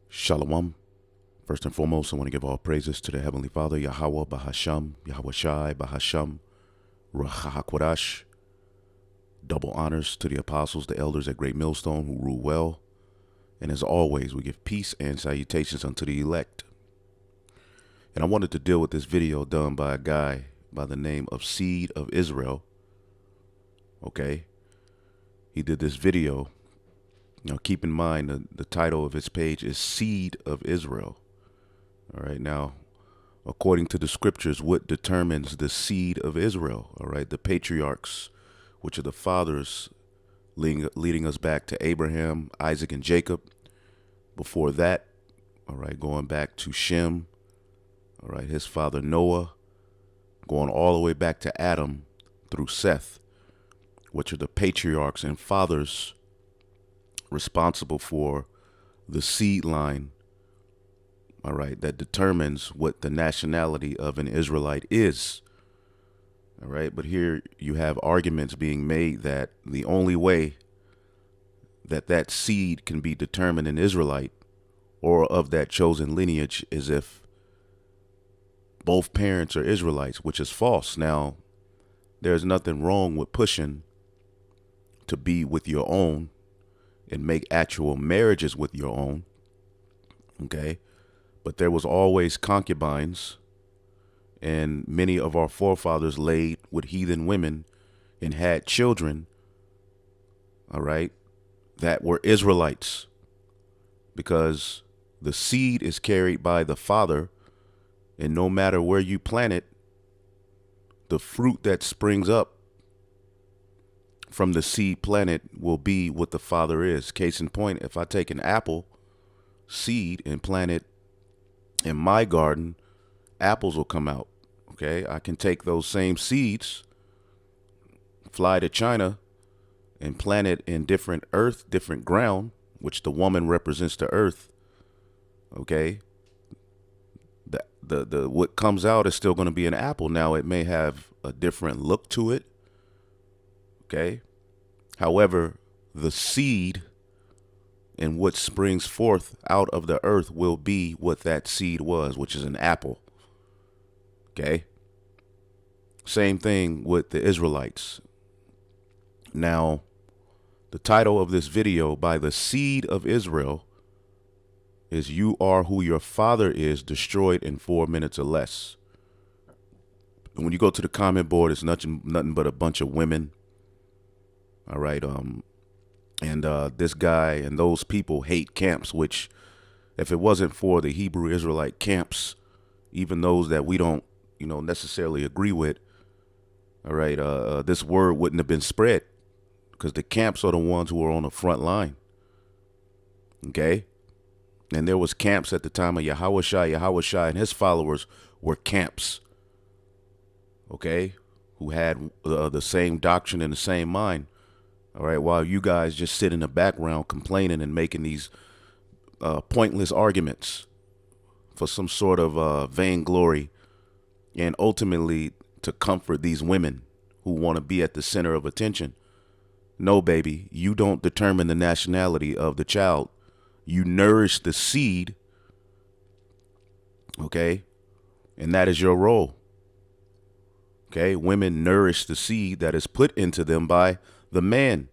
Shalom. First and foremost, I want to give all praises to the Heavenly Father, Yahweh Bahasham, Yahweh Shai Bahasham, Rahakwadash. Double honors to the apostles, the elders at Great Millstone who rule well. And as always, we give peace and salutations unto the elect. And I wanted to deal with this video done by a guy by the name of Seed of Israel. Okay. He did this video. Now, keep in mind the title of his page is Seed of Israel. All right. Now, according to the scriptures, what determines the seed of Israel? All right. The patriarchs, which are the fathers leading us back to Abraham, Isaac, and Jacob. Before that, all right, going back to Shem, all right, his father Noah, going all the way back to Adam through Seth, which are the patriarchs and fathers responsible for the seed line, all right, that determines what the nationality of an Israelite is. All right, but here you have arguments being made that the only way that that seed can be determined an Israelite or of that chosen lineage is if both parents are Israelites, which is false. Now, there's nothing wrong with pushing to be with your own and make actual marriages with your own. Okay. But there was always concubines, and many of our forefathers laid with heathen women and had children. All right. That were Israelites, because the seed is carried by the father. And no matter where you plant it, the fruit that springs up from the seed planted will be what the father is. Case in point, if I take an apple seed and plant it in my garden, apples will come out. Okay. I can take those same seeds, fly to China, and plant it in different earth, different ground, which the woman represents the earth. Okay. The what comes out is still going to be an apple. Now, it may have a different look to it. Okay. However, the seed and what springs forth out of the earth will be what that seed was, which is an apple. Okay. Same thing with the Israelites. Now, the title of this video, by the seed of Israel, is "You Are Who Your Father Is, Destroyed in 4 Minutes or Less." And when you go to the comment board, it's nothing but a bunch of women. All right. And this guy and those people hate camps, which if it wasn't for the Hebrew Israelite camps, even those that we don't, necessarily agree with, all right, this word wouldn't have been spread, because the camps are the ones who are on the front line. Okay. And there was camps at the time of Yahweh Shai and his followers were camps. Okay. Who had the same doctrine and the same mind. All right. While you guys just sit in the background complaining and making these pointless arguments for some sort of vainglory, and ultimately to comfort these women who want to be at the center of attention. No, baby, you don't determine the nationality of the child. You nourish the seed. Okay. And that is your role. Okay. Women nourish the seed that is put into them by the man.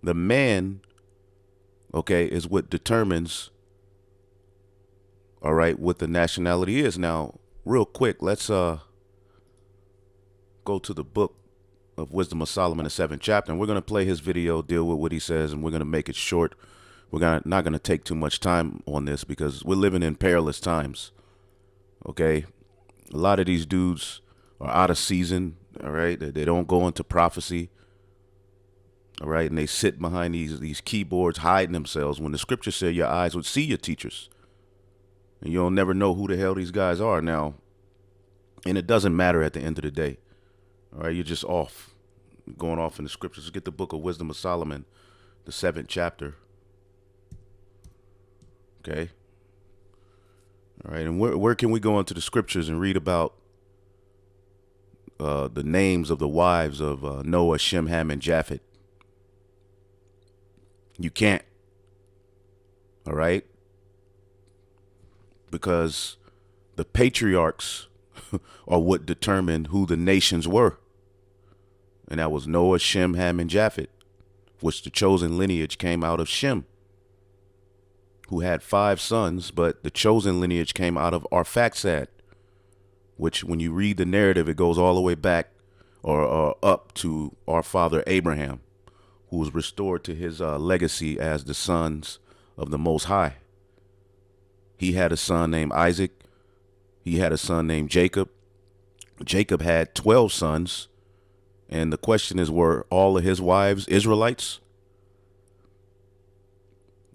The man, okay, is what determines, all right, what the nationality is. Now, real quick, let's go to the book of Wisdom of Solomon, the 7th chapter, and we're going to play his video, deal with what he says, and we're going to make it short. We're not going to take too much time on this because we're living in perilous times. Okay. A lot of these dudes are out of season. All right. They don't go into prophecy. All right. And they sit behind these keyboards, hiding themselves, when the scripture said your eyes would see your teachers. And you'll never know who the hell these guys are now. And it doesn't matter at the end of the day. All right. You're just off, going off in the scriptures. Let's get the book of Wisdom of Solomon, the 7th chapter. Okay. All right. And where can we go into the scriptures and read about the names of the wives of Noah, Shem, Ham, and Japheth? You can't. All right. because the patriarchs are what determined who the nations were. And that was Noah, Shem, Ham, and Japheth, which the chosen lineage came out of Shem, who had 5 sons, but the chosen lineage came out of Arphaxad, which when you read the narrative, it goes all the way back or up to our father Abraham, who was restored to his legacy as the sons of the Most High. He had a son named Isaac. He had a son named Jacob. Jacob had 12 sons. And the question is, were all of his wives Israelites?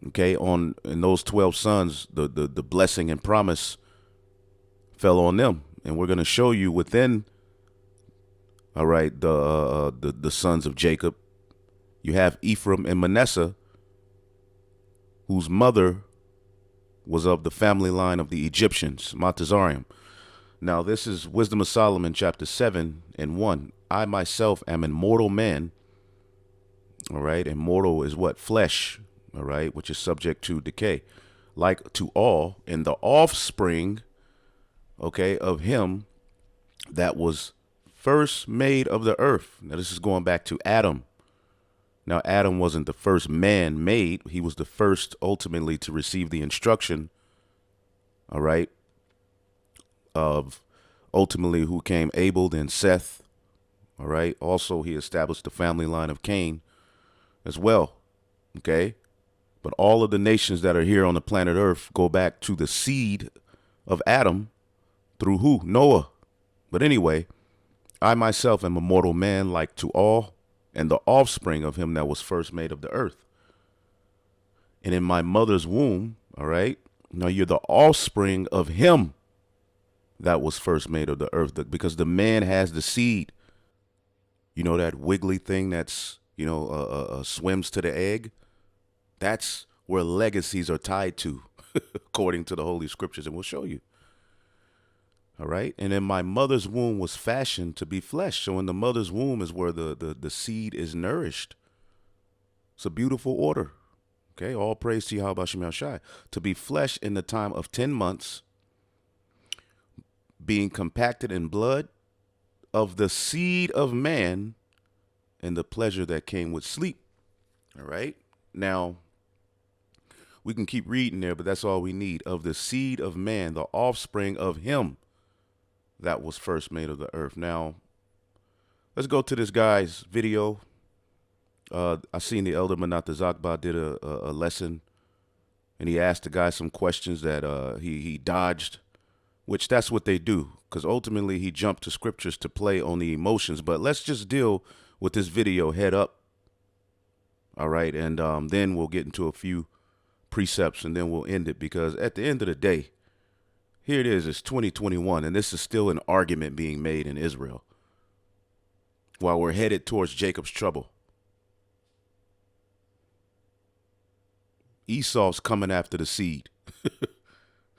Okay, in those 12 sons, the blessing and promise fell on them. And we're going to show you within, all right, the sons of Jacob, you have Ephraim and Manasseh, whose mother was of the family line of the Egyptians, Matazarium. Now, this is Wisdom of Solomon, chapter 7:1. I myself am an mortal man. All right. And mortal is what? Flesh. All right. Which is subject to decay. Like to all, and the offspring, okay, of him that was first made of the earth. Now, this is going back to Adam. Now, Adam wasn't the first man made. He was the first ultimately to receive the instruction, all right, of ultimately who came Abel, then Seth, all right. Also, he established the family line of Cain as well, okay. But all of the nations that are here on the planet Earth go back to the seed of Adam through who? Noah. But anyway, I myself am a mortal man like to all, and the offspring of him that was first made of the earth. And in my mother's womb, all right, now you're the offspring of him that was first made of the earth, because the man has the seed. You know, that wiggly thing that's, swims to the egg? That's where legacies are tied to, according to the Holy Scriptures, and we'll show you. All right. And in my mother's womb was fashioned to be flesh. So in the mother's womb is where the seed is nourished. It's a beautiful order. Okay. All praise to Yahweh Shem Shai. To be flesh in the time of 10 months, being compacted in blood of the seed of man and the pleasure that came with sleep. All right. Now, we can keep reading there, but that's all we need. Of the seed of man, the offspring of him that was first made of the earth. Now, let's go to this guy's video. I seen the elder Manat Zakba did a lesson, and he asked the guy some questions that he dodged, which that's what they do, because ultimately he jumped to scriptures to play on the emotions. But let's just deal with this video head up. All right, and then we'll get into a few precepts, and then we'll end it, because at the end of the day, here it is, it's 2021, and this is still an argument being made in Israel while we're headed towards Jacob's trouble. Esau's coming after the seed.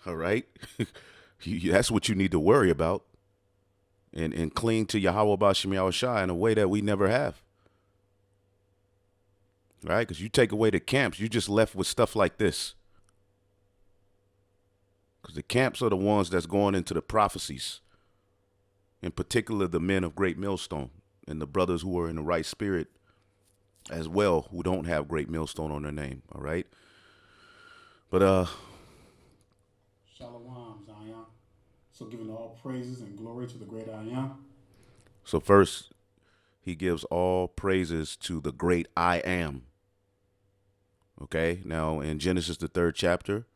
All right? That's what you need to worry about, and cling to Yahweh B'Shem Yahushua in a way that we never have. Right? Because you take away the camps, you just left with stuff like this. Because the camps are the ones that's going into the prophecies, in particular the men of Great Millstone and the brothers who are in the right spirit as well, who don't have Great Millstone on their name. All right. But Shalom, Zion. So giving all praises and glory to the great I Am. So first, he gives all praises to the great I Am. Okay. Now in Genesis, the 3rd chapter,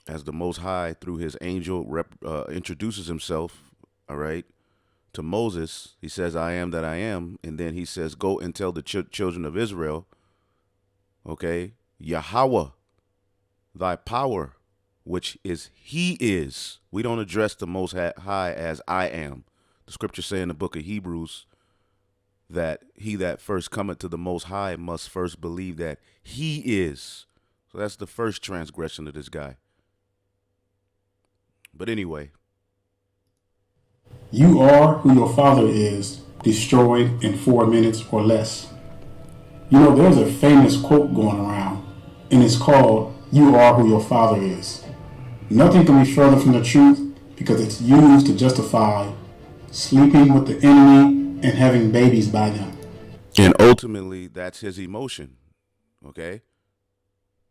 as the Most High, through his angel, introduces himself, all right, to Moses, he says, I am that I am. And then he says, go and tell the children of Israel, okay, Yahweh, thy power, which is he is. We don't address the Most High as I am. The scriptures say in the book of Hebrews that he that first cometh to the Most High must first believe that he is. So that's the first transgression of this guy. But anyway. You are who your father is, destroyed in 4 minutes or less. You know, there's a famous quote going around, and it's called, you are who your father is. Nothing can be further from the truth because it's used to justify sleeping with the enemy and having babies by them. And ultimately, that's his emotion. Okay.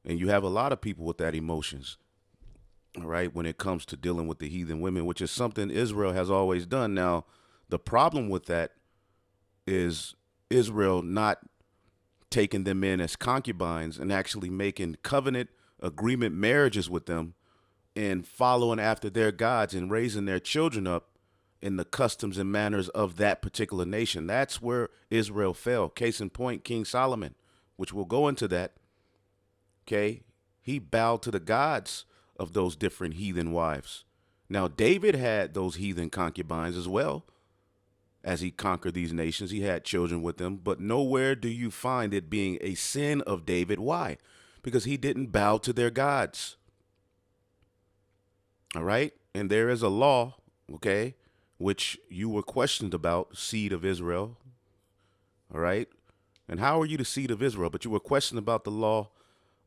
And you have a lot of people with that emotions. All right. When it comes to dealing with the heathen women, which is something Israel has always done. Now, the problem with that is Israel not taking them in as concubines and actually making covenant agreement marriages with them and following after their gods and raising their children up in the customs and manners of that particular nation. That's where Israel fell. Case in point, King Solomon, which we'll go into that. Okay. He bowed to the gods of those different heathen wives. Now, David had those heathen concubines as well. As he conquered these nations, he had children with them, but nowhere do you find it being a sin of David. Why? Because he didn't bow to their gods. All right. And there is a law, okay, which you were questioned about, seed of Israel. All right. And how are you the seed of Israel? But you were questioned about the law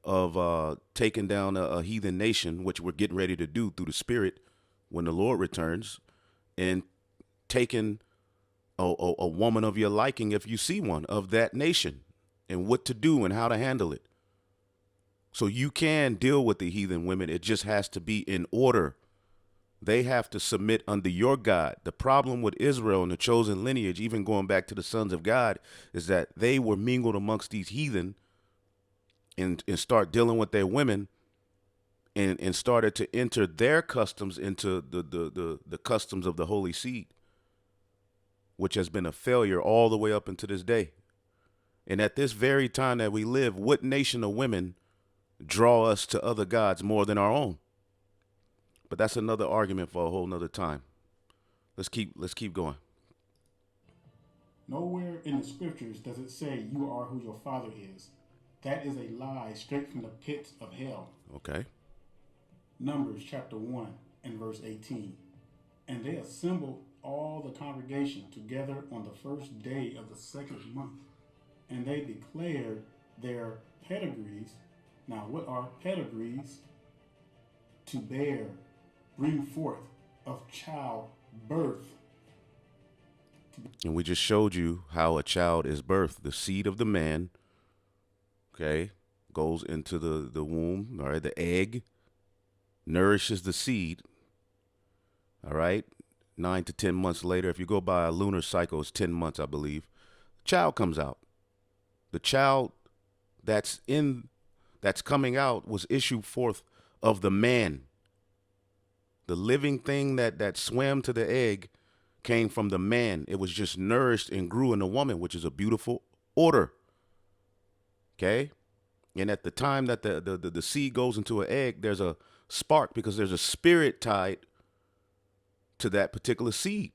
of taking down a heathen nation, which we're getting ready to do through the Spirit when the Lord returns, and taking a woman of your liking, if you see one, of that nation, and what to do and how to handle it. So you can deal with the heathen women. It just has to be in order. They have to submit under your God. The problem with Israel and the chosen lineage, even going back to the sons of God, is that they were mingled amongst these heathen and start dealing with their women and started to enter their customs into the customs of the holy seed, which has been a failure all the way up into this day. And at this very time that we live, what nation of women draw us to other gods more than our own? But that's another argument for a whole nother time. Let's keep going. Nowhere in the scriptures does it say you are who your father is. That is a lie straight from the pits of hell. Okay. Numbers chapter 1 and verse 18. And they assembled all the congregation together on the first day of the second month. And they declared their pedigrees. Now, what are pedigrees? To bear, bring forth, of childbirth. And we just showed you how a child is birthed. The seed of the man, okay, goes into the womb, all right, the egg nourishes the seed, all right, 9 to 10 months later. If you go by a lunar cycle, it's 10 months, I believe. Child comes out. The child that's coming out was issued forth of the man. The living thing that swam to the egg came from the man. It was just nourished and grew in the woman, which is a beautiful order. Okay? And at the time that the seed goes into an egg, there's a spark because there's a spirit tied to that particular seed.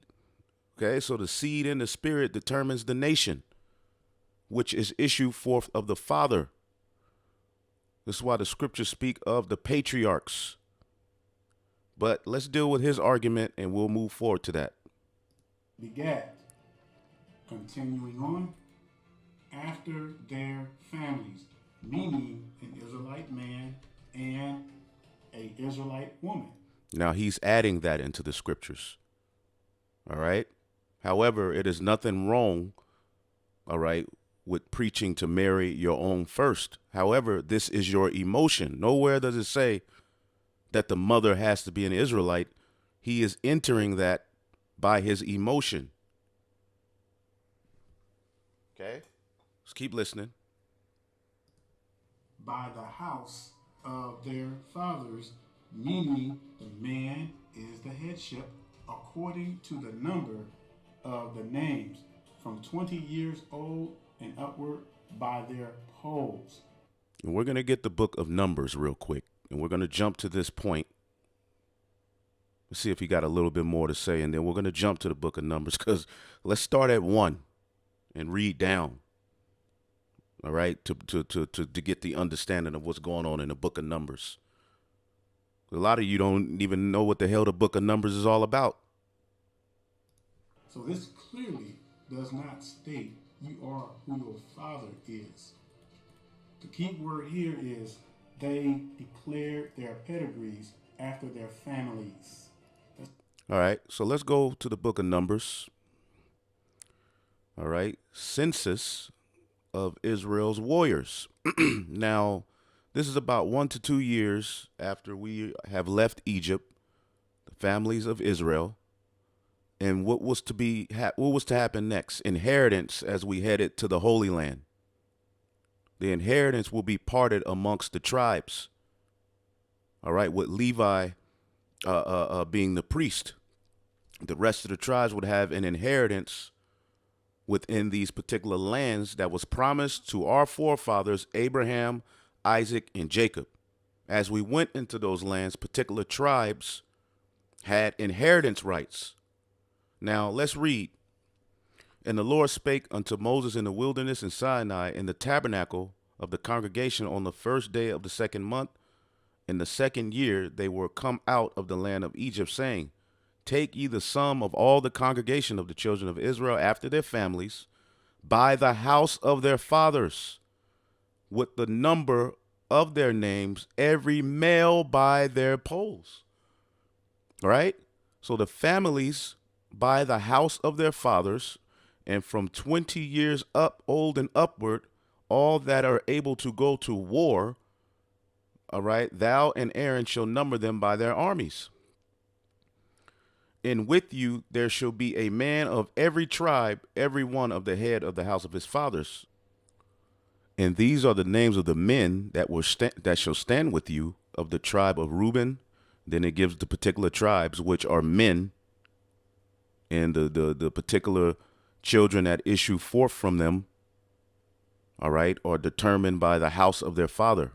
Okay? So the seed and the spirit determines the nation, which is issued forth of the Father. This is why the scriptures speak of the patriarchs. But let's deal with his argument and we'll move forward to that. Begat, continuing on, after their families, meaning an Israelite man and an Israelite woman. Now he's adding that into the scriptures. All right. However, it is nothing wrong, all right, with preaching to marry your own first. However, this is your emotion. Nowhere does it say that the mother has to be an Israelite. He is entering that by his emotion. Okay? Let's keep listening. By the house of their fathers, meaning the man is the headship according to the number of the names, from 20 years old and upward by their polls. And we're going to get the book of Numbers real quick. And we're going to jump to this point. Let's see if he got a little bit more to say. And then we're going to jump to the book of Numbers, because let's start at 1 and read down. All right. To get the understanding of what's going on in the book of Numbers. A lot of you don't even know what the hell the book of Numbers is all about. So this clearly does not state you are who your father is. The key word here is they declared their pedigrees after their families. All right, so let's go to the book of Numbers. All right, census of Israel's warriors. Now, this is about 1 to 2 years after we have left Egypt, the families of Israel, and what was to happen next? Inheritance as we headed to the Holy Land. The inheritance will be parted amongst the tribes. All right, with Levi being the priest, the rest of the tribes would have an inheritance within these particular lands that was promised to our forefathers, Abraham, Isaac, and Jacob. As we went into those lands, particular tribes had inheritance rights. Now let's read. And the Lord spake unto Moses in the wilderness in Sinai in the tabernacle of the congregation on the first day of the second month. In the second year they were come out of the land of Egypt, saying, Take ye the sum of all the congregation of the children of Israel after their families, by the house of their fathers, with the number of their names, every male by their polls. All right? So the families by the house of their fathers, and from 20 years up, old and upward, all that are able to go to war, all right, thou and Aaron shall number them by their armies. And with you there shall be a man of every tribe, every one of the head of the house of his fathers. And these are the names of the men that shall stand with you of the tribe of Reuben. Then it gives the particular tribes, which are men, and the particular children that issue forth from them, all right, are determined by the house of their father.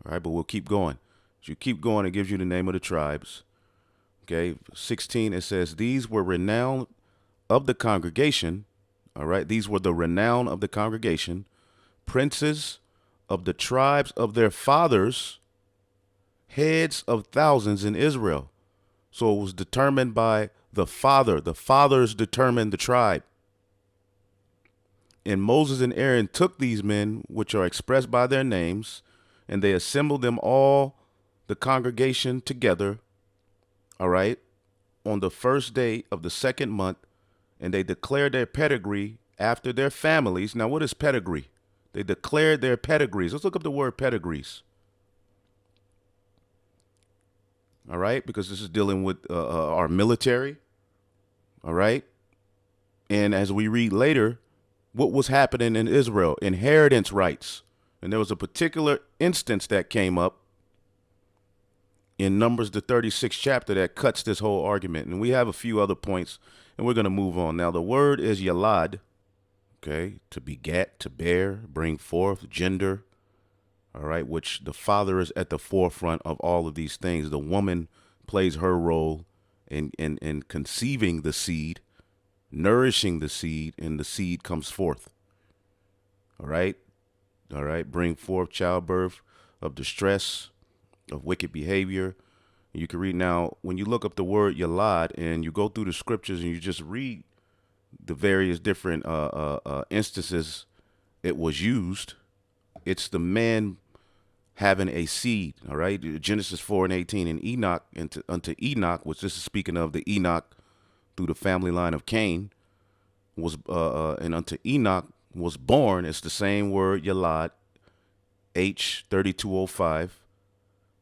All right, but we'll keep going. As you keep going, it gives you the name of the tribes. Okay, 16, it says, These were renowned of the congregation. All right, these were the renown of the congregation, princes of the tribes of their fathers, heads of thousands in Israel. So it was determined by the father. The fathers determined the tribe. And Moses and Aaron took these men, which are expressed by their names, and they assembled them all, the congregation together, all right, on the first day of the second month, and they declared their pedigree after their families. Now, what is pedigree? They declared their pedigrees. Let's look up the word pedigrees. All right, because this is dealing with our military. All right. And as we read later, what was happening in Israel? Inheritance rights. And there was a particular instance that came up in Numbers, the 36th chapter, that cuts this whole argument. And we have a few other points, and we're going to move on. Now, the word is yalad, okay, to beget, to bear, bring forth, gender, all right, which the father is at the forefront of all of these things. The woman plays her role in conceiving the seed, nourishing the seed, and the seed comes forth. All right, bring forth childbirth of distress, of wicked behavior. You can read now, when you look up the word yalad and you go through the scriptures and you just read the various different instances it was used, it's the man having a seed. All right, Genesis 4:18, and Enoch unto Enoch, which this is speaking of the Enoch through the family line of Cain, was and unto Enoch was born. It's the same word yalad, H3205.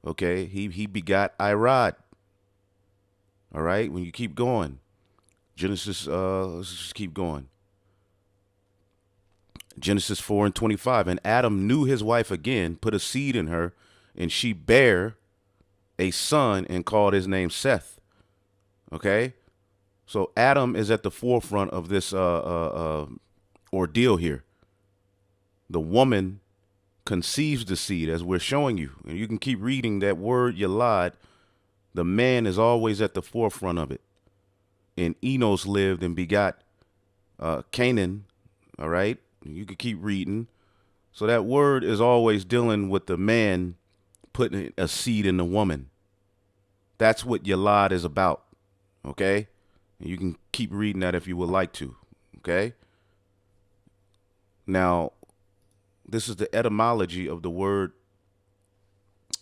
Okay, he begot Irad. All right, when you keep going, Genesis, let's just keep going. Genesis 4:25, and Adam knew his wife again, put a seed in her, and she bare a son and called his name Seth. Okay, so Adam is at the forefront of this ordeal here. The woman conceives the seed, as we're showing you, and you can keep reading that word yalad. The man is always at the forefront of it. And Enos lived and begot Canaan. All right, you can keep reading. So that word is always dealing with the man putting a seed in the woman. That's what yalad is about. Okay, and you can keep reading that if you would like to. Okay, now this is the etymology of the word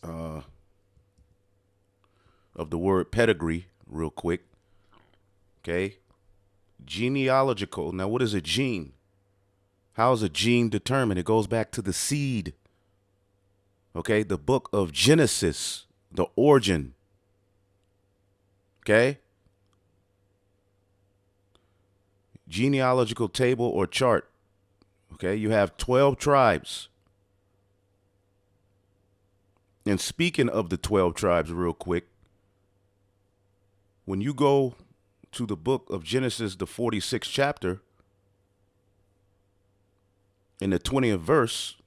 of the word pedigree real quick. Okay. Genealogical. Now, what is a gene? How is a gene determined? It goes back to the seed. Okay. The book of Genesis, the origin. Okay. Genealogical table or chart. Okay. You have 12 tribes. And speaking of the 12 tribes real quick, when you go to the book of Genesis, the 46th chapter, in the 20th verse,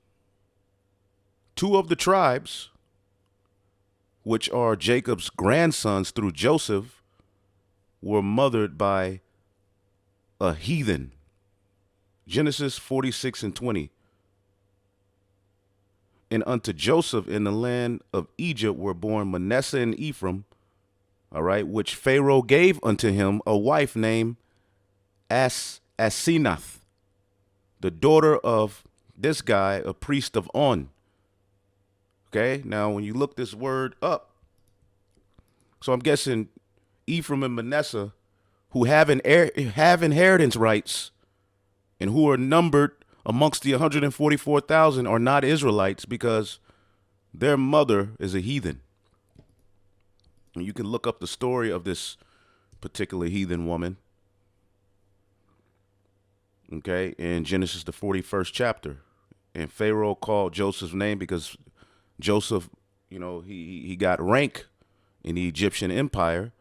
two of the tribes, which are Jacob's grandsons through Joseph, were mothered by a heathen. Genesis 46 and 20. And unto Joseph in the land of Egypt were born Manasseh and Ephraim, all right, which Pharaoh gave unto him a wife named Asenath, the daughter of this guy, a priest of On. Okay, now when you look this word up, so I'm guessing Ephraim and Manasseh, who have inheritance rights and who are numbered amongst the 144,000, are not Israelites because their mother is a heathen. And you can look up the story of this particular heathen woman, okay, in Genesis, the 41st chapter. And Pharaoh called Joseph's name because Joseph, you know, he got rank in the Egyptian empire.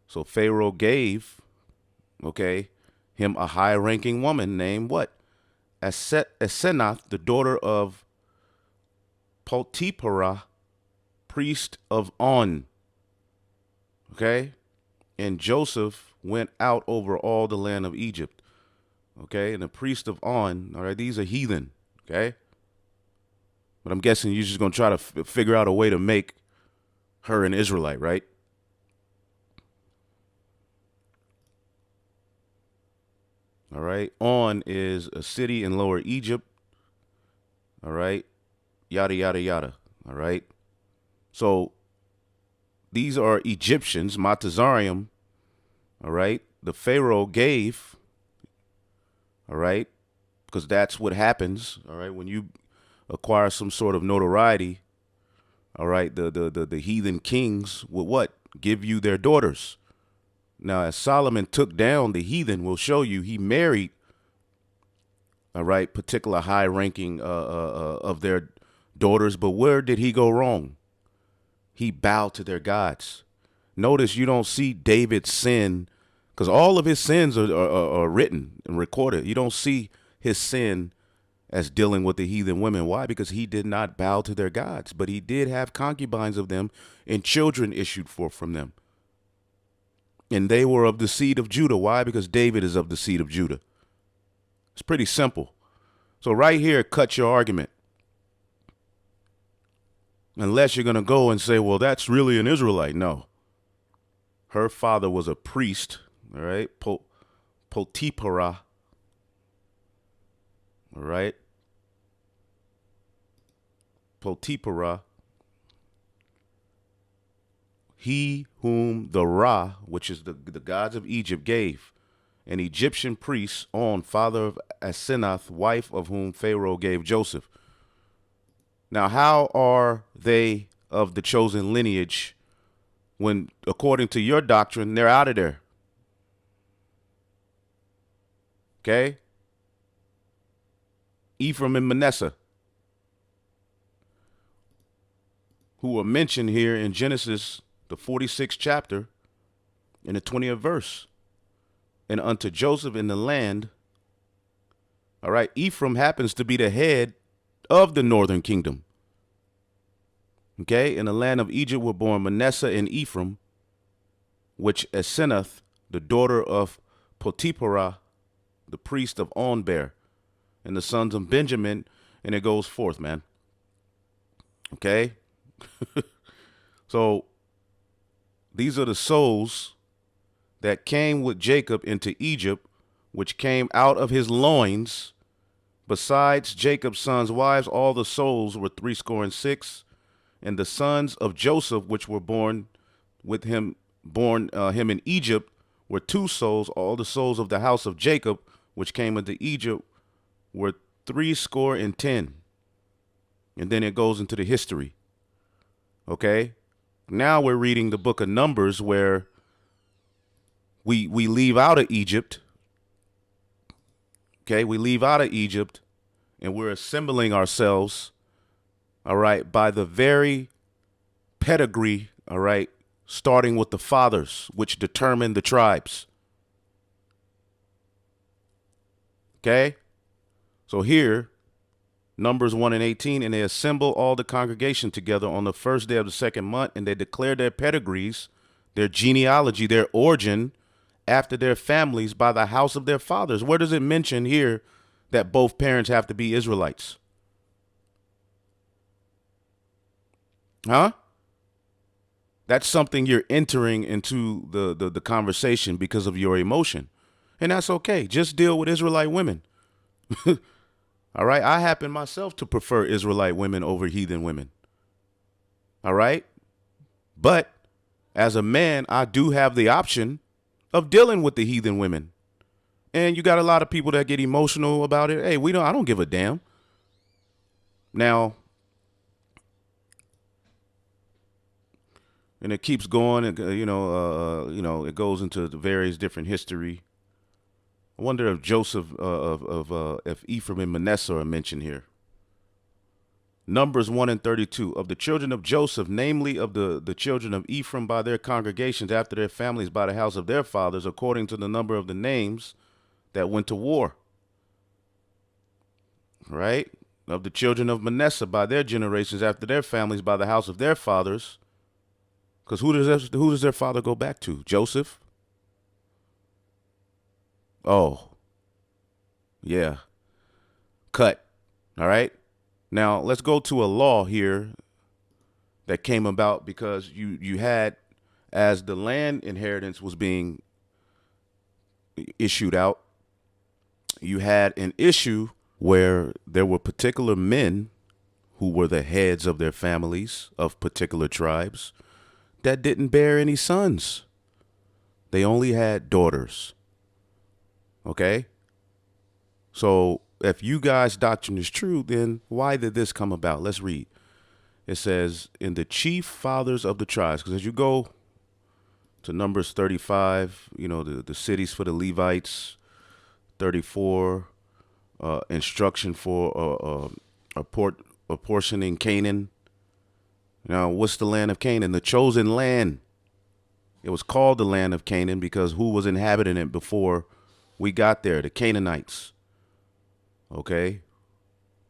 So Pharaoh gave, okay, him a high-ranking woman named what? Asenath, the daughter of Potiphera, priest of On. Okay? And Joseph went out over all the land of Egypt. Okay? And the priest of On, all right, these are heathen. Okay? But I'm guessing you're just going to try to figure out a way to make her an Israelite, right? All right. On is a city in Lower Egypt. All right. Yada, yada, yada. All right. So these are Egyptians, Matazarium. All right. The Pharaoh gave. All right. Because that's what happens. All right. When you acquire some sort of notoriety. All right. The heathen kings will what? Give you their daughters. Now, as Solomon took down the heathen, we'll show you he married, all right, particular high ranking of their daughters. But where did he go wrong? He bowed to their gods. Notice you don't see David's sin because all of his sins are written and recorded. You don't see his sin as dealing with the heathen women. Why? Because he did not bow to their gods, but he did have concubines of them and children issued forth from them. And they were of the seed of Judah. Why? Because David is of the seed of Judah. It's pretty simple. So right here, cut your argument. Unless you're going to go and say, well, that's really an Israelite. No. Her father was a priest, all right? Potiphera, all right? Potiphera. He whom the Ra, which is the gods of Egypt, gave, an Egyptian priest, On, father of Asenath, wife of whom Pharaoh gave Joseph. Now, how are they of the chosen lineage when, according to your doctrine, they're out of there? Okay? Ephraim and Manasseh, who are mentioned here in Genesis, the 46th chapter, in the 20th verse. And unto Joseph in the land, all right, Ephraim happens to be the head of the northern kingdom. Okay, in the land of Egypt were born Manasseh and Ephraim, which Asenath, the daughter of Potiphera, the priest of On, bare, and the sons of Benjamin, and it goes forth, man. Okay? So these are the souls that came with Jacob into Egypt, which came out of his loins. Besides Jacob's sons' wives, all the souls were 66, And the sons of Joseph, which were born him in Egypt, were 2 souls. All the souls of the house of Jacob, which came into Egypt, were 70. And then it goes into the history. Okay? Now we're reading the book of Numbers, where we leave out of Egypt. Okay? We leave out of Egypt, and we're assembling ourselves, all right, by the very pedigree, all right, starting with the fathers, which determine the tribes. Okay? So here, Numbers 1:18, and they assemble all the congregation together on the first day of the second month, and they declare their pedigrees, their genealogy, their origin, after their families by the house of their fathers. Where does it mention here that both parents have to be Israelites? Huh? That's something you're entering into the conversation because of your emotion. And that's okay. Just deal with Israelite women. All right. I happen myself to prefer Israelite women over heathen women. All right. But as a man, I do have the option of dealing with the heathen women. And you got a lot of people that get emotional about it. Hey, I don't give a damn. Now, and it keeps going, and it goes into the various different history. I wonder if Joseph, if Ephraim and Manasseh are mentioned here. Numbers 1:32, of the children of Joseph, namely of the children of Ephraim by their congregations after their families by the house of their fathers, according to the number of the names that went to war. Right? Of the children of Manasseh by their generations after their families by the house of their fathers. Because who does their father go back to? Joseph? Oh, yeah. Cut. All right. Now let's go to a law here that came about because you had, as the land inheritance was being issued out, you had an issue where there were particular men who were the heads of their families of particular tribes that didn't bear any sons. They only had daughters. Okay? So if you guys' doctrine is true, then why did this come about? Let's read. It says, in the chief fathers of the tribes, because as you go to Numbers 35, the cities for the Levites, 34, instruction for apportioning Canaan. Now, what's the land of Canaan? The chosen land. It was called the land of Canaan because who was inhabiting it before we got there? The Canaanites. Okay?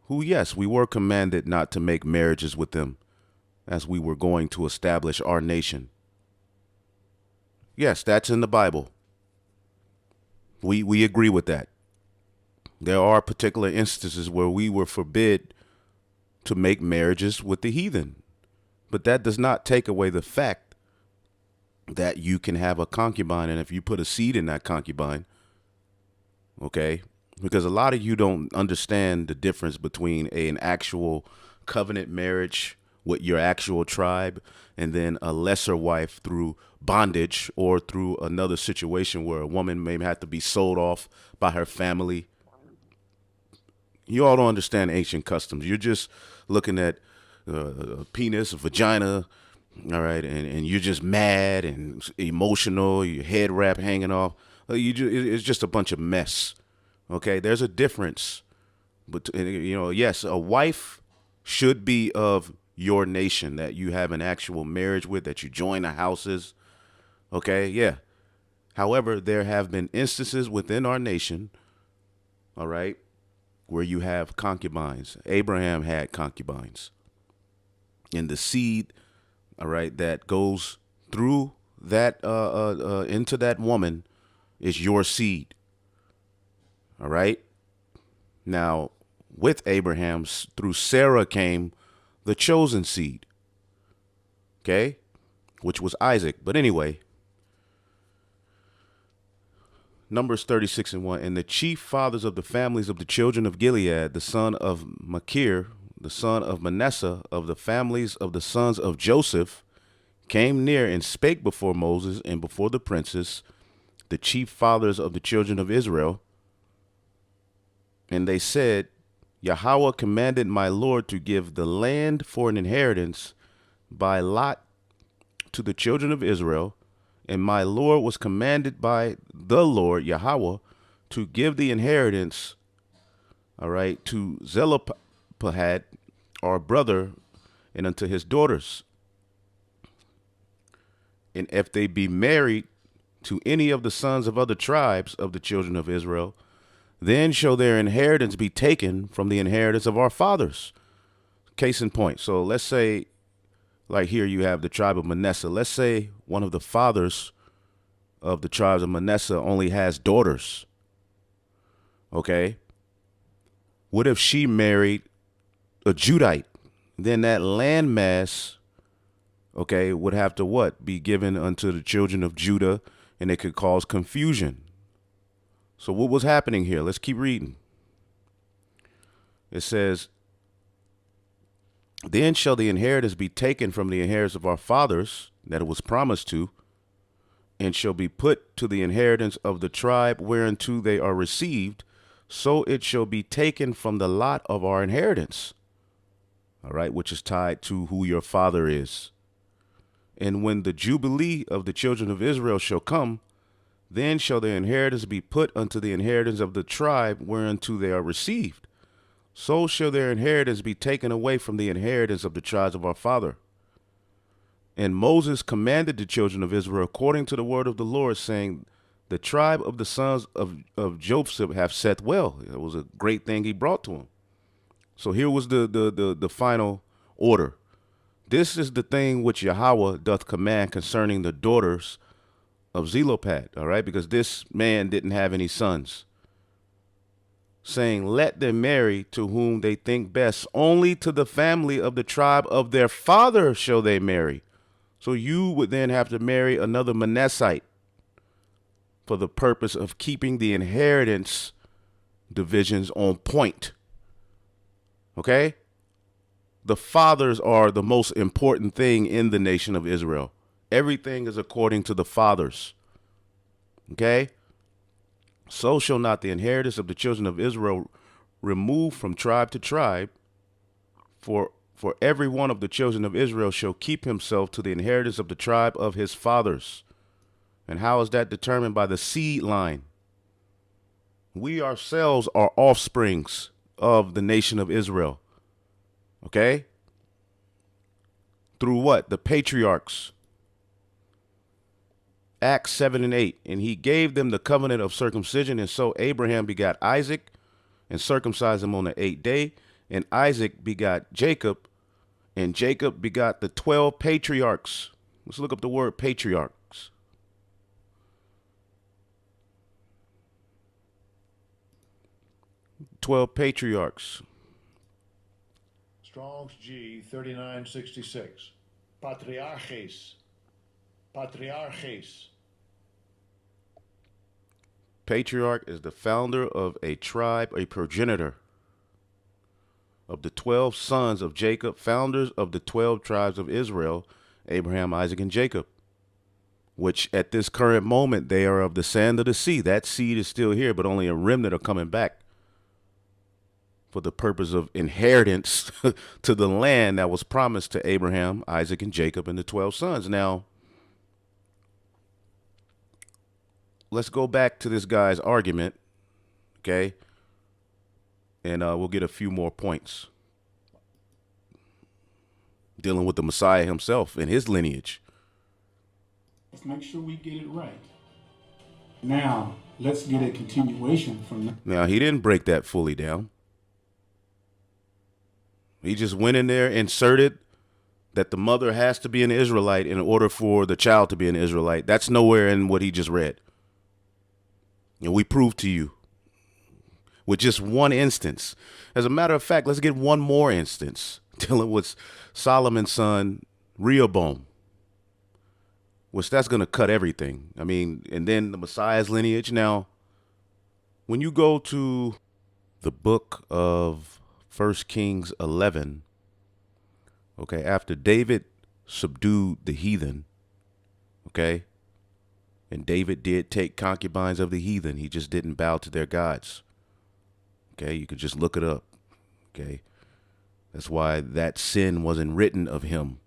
Who, yes, we were commanded not to make marriages with them as we were going to establish our nation. Yes, that's in the Bible. We agree with that. There are particular instances where we were forbid to make marriages with the heathen. But that does not take away the fact that you can have a concubine, and if you put a seed in that concubine, okay, because a lot of you don't understand the difference between an actual covenant marriage with your actual tribe and then a lesser wife through bondage or through another situation where a woman may have to be sold off by her family. You all don't understand ancient customs. You're just looking at a penis, a vagina, all right, and you're just mad and emotional, your head wrap hanging off. It's just a bunch of mess, okay? There's a difference. But, yes, a wife should be of your nation that you have an actual marriage with, that you join the houses, okay? Yeah. However, there have been instances within our nation, all right, where you have concubines. Abraham had concubines. And the seed, all right, that goes through that into that woman is your seed. All right. Now, with Abraham, through Sarah came the chosen seed. Okay, which was Isaac. But anyway, Numbers 36:1. And the chief fathers of the families of the children of Gilead, the son of Machir, the son of Manasseh, of the families of the sons of Joseph, came near and spake before Moses and before the princes, the chief fathers of the children of Israel. And they said, Yahweh commanded my Lord to give the land for an inheritance by lot to the children of Israel. And my Lord was commanded by the Lord Yahweh to give the inheritance, all right, to Zelophehad, our brother, and unto his daughters. And if they be married to any of the sons of other tribes of the children of Israel, then shall their inheritance be taken from the inheritance of our fathers. Case in point. So let's say, like here you have the tribe of Manasseh. Let's say one of the fathers of the tribes of Manasseh only has daughters. Okay. What if she married a Judite? Then that landmass, okay, would have to what? Be given unto the children of Judah, and it could cause confusion. So what was happening here? Let's keep reading. It says, then shall the inheritance be taken from the inheritance of our fathers that it was promised to, and shall be put to the inheritance of the tribe whereunto they are received, so it shall be taken from the lot of our inheritance. All right, which is tied to who your father is. And when the jubilee of the children of Israel shall come, then shall their inheritance be put unto the inheritance of the tribe whereunto they are received. So shall their inheritance be taken away from the inheritance of the tribes of our father. And Moses commanded the children of Israel according to the word of the Lord, saying, the tribe of the sons of Joseph have said well. It was a great thing he brought to him. So here was the final order. This is the thing which Yahweh doth command concerning the daughters of Zelophehad, all right, because this man didn't have any sons, saying, let them marry to whom they think best, only to the family of the tribe of their father shall they marry. So you would then have to marry another Manassite for the purpose of keeping the inheritance divisions on point. Okay? The fathers are the most important thing in the nation of Israel. Everything is according to the fathers. Okay? So shall not the inheritance of the children of Israel remove from tribe to tribe, for every one of the children of Israel shall keep himself to the inheritance of the tribe of his fathers. And how is that determined? By the seed line. We ourselves are offsprings of the nation of Israel. Okay? Through what? The patriarchs. Acts 7 and 8. And he gave them the covenant of circumcision. And so Abraham begot Isaac and circumcised him on the 8th day. And Isaac begot Jacob. And Jacob begot the 12 patriarchs. Let's look up the word patriarchs. 12 patriarchs. Strong's G 3966. Patriarches. Patriarches. Patriarch is the founder of a tribe, a progenitor of the 12 sons of Jacob, founders of the 12 tribes of Israel, Abraham, Isaac, and Jacob, which at this current moment, they are of the sand of the sea. That seed is still here, but only a remnant are coming back for the purpose of inheritance to the land that was promised to Abraham, Isaac, and Jacob, and the 12 sons. Now, let's go back to this guy's argument, okay? And we'll get a few more points dealing with the Messiah himself and his lineage. Let's make sure we get it right. Now, let's get a continuation from that. Now, he didn't break that fully down. He just went in there, inserted that the mother has to be an Israelite in order for the child to be an Israelite. That's nowhere in what he just read. And we proved to you with just one instance. As a matter of fact, let's get one more instance dealing with Solomon's son, Rehoboam, which that's going to cut everything. I mean, and then the Messiah's lineage. Now, when you go to the book of 1 Kings 11. Okay, after David subdued the heathen, okay, and David did take concubines of the heathen. He just didn't bow to their gods. Okay, you could just look it up. Okay, that's why that sin wasn't written of him.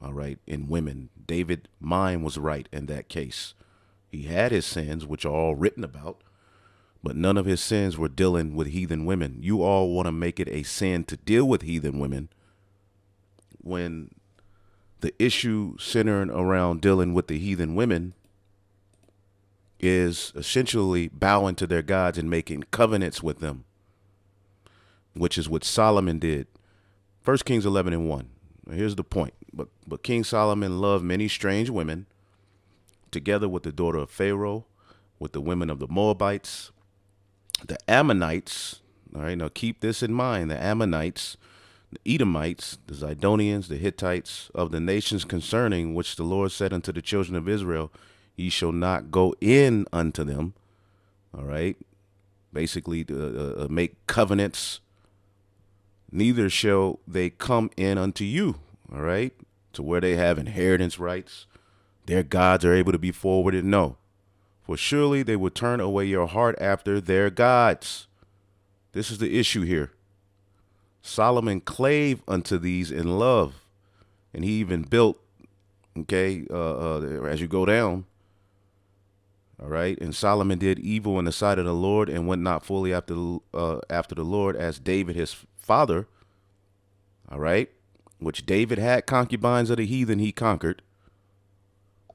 All right, in women, David, mind was right in that case. He had his sins, which are all written about, but none of his sins were dealing with heathen women. You all want to make it a sin to deal with heathen women when the issue centering around dealing with the heathen women is essentially bowing to their gods and making covenants with them, which is what Solomon did. 1 Kings 11:1. Here's the point. But King Solomon loved many strange women, together with the daughter of Pharaoh, with the women of the Moabites, the Ammonites. All right, now keep this in mind. The Ammonites, the Edomites, the Zidonians, the Hittites, of the nations concerning which the Lord said unto the children of Israel, ye shall not go in unto them. All right, basically make covenants, neither shall they come in unto you. All right, to where they have inheritance rights. Their gods are able to be forwarded. No, for surely they will turn away your heart after their gods. This is the issue here. Solomon clave unto these in love, and he even built, okay, as you go down, all right, and Solomon did evil in the sight of the Lord and went not fully after the Lord as David his father, all right, which David had concubines of the heathen he conquered.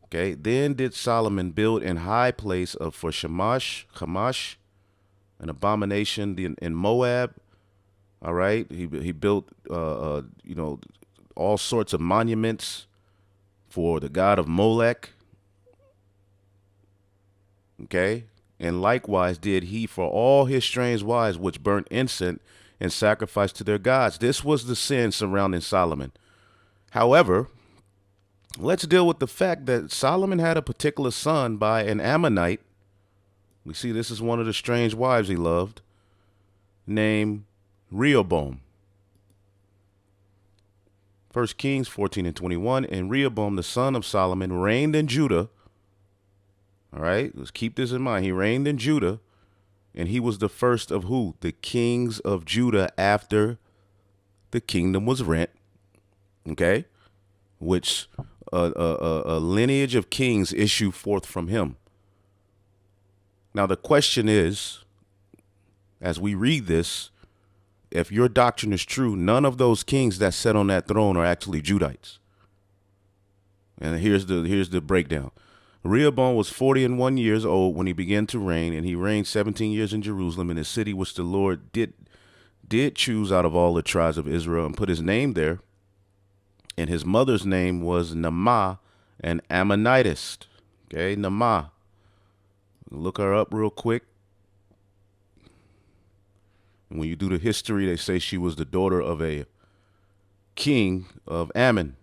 Okay, then did Solomon build in high place for Shamash, an abomination in Moab. All right, he built all sorts of monuments for the god of Molech. Okay, and likewise did he for all his strange wives, which burnt incense and sacrificed to their gods. This was the sin surrounding Solomon. However, let's deal with the fact that Solomon had a particular son by an Ammonite. We see this is one of the strange wives he loved, named Rehoboam. 1 Kings 14:21. And Rehoboam, the son of Solomon, reigned in Judah. All right, let's keep this in mind. He reigned in Judah, and he was the first of who? The kings of Judah after the kingdom was rent. Okay, which a lineage of kings issue forth from him. Now, the question is, as we read this, if your doctrine is true, none of those kings that sat on that throne are actually Judites. And here's the breakdown. Rehoboam was 41 years old when he began to reign, and he reigned 17 years in Jerusalem, in the city which the Lord did choose out of all the tribes of Israel, and put his name there. And his mother's name was Naamah, an Ammonitess. Okay, Naamah. Look her up real quick. And when you do the history, they say she was the daughter of a king of Ammon.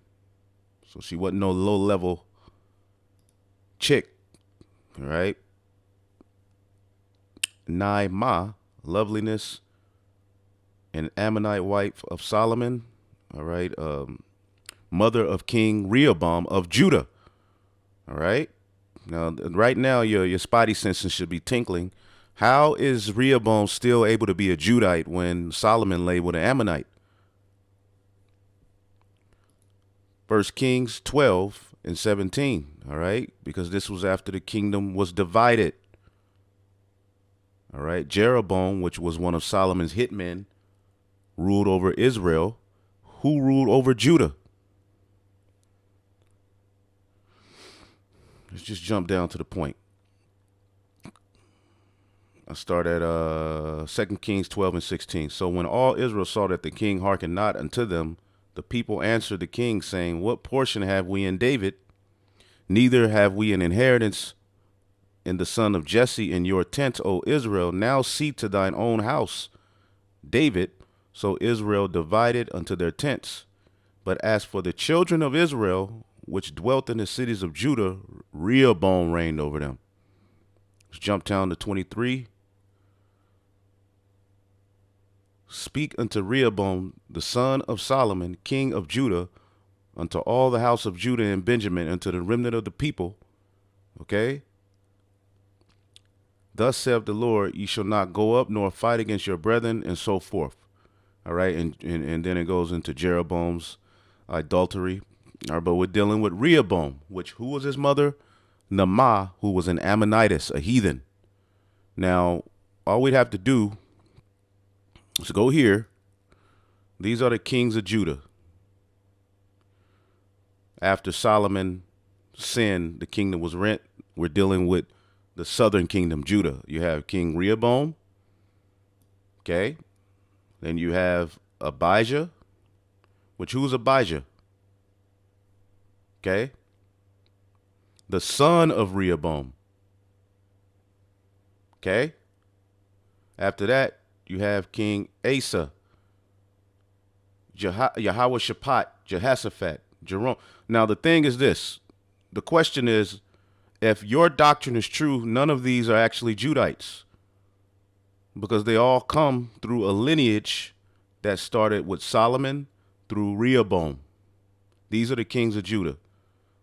So she wasn't no low-level chick, all right? Naamah, loveliness, an Ammonite wife of Solomon, all right? Mother of King Rehoboam of Judah, all right? Now, right now, your spidey senses should be tinkling. How is Rehoboam still able to be a Judite when Solomon lay with an Ammonite? 1 Kings 12:17, all right? Because this was after the kingdom was divided. All right, Jeroboam, which was one of Solomon's hitmen, ruled over Israel. Who ruled over Judah? Let's just jump down to the point. I start at 2 Kings 12:16. So when all Israel saw that the king hearkened not unto them, the people answered the king, saying, what portion have we in David? Neither have we an inheritance in the son of Jesse in your tent, O Israel. Now see to thine own house, David. So Israel divided unto their tents. But as for the children of Israel, which dwelt in the cities of Judah, Rehoboam reigned over them. Let's jump down to 23. speak unto Rehoboam, the son of Solomon, king of Judah, unto all the house of Judah and Benjamin, unto the remnant of the people. Okay? Thus saith the Lord, ye shall not go up nor fight against your brethren, and so forth. All right, and then it goes into Jeroboam's adultery. All right, but we're dealing with Rehoboam, who was his mother? Naamah, who was an Ammonitess, a heathen. Now, all we'd have to do is go here. These are the kings of Judah. After Solomon sinned, the kingdom was rent. We're dealing with the southern kingdom, Judah. You have King Rehoboam. Okay. Then you have Abijah, who's Abijah? Okay. The son of Rehoboam. Okay. After that, you have King Asa, Yahweh-Shaphat, Jehoshaphat, Jerome. Now, the thing is this. The question is, if your doctrine is true, none of these are actually Judites, because they all come through a lineage that started with Solomon through Rehoboam. These are the kings of Judah.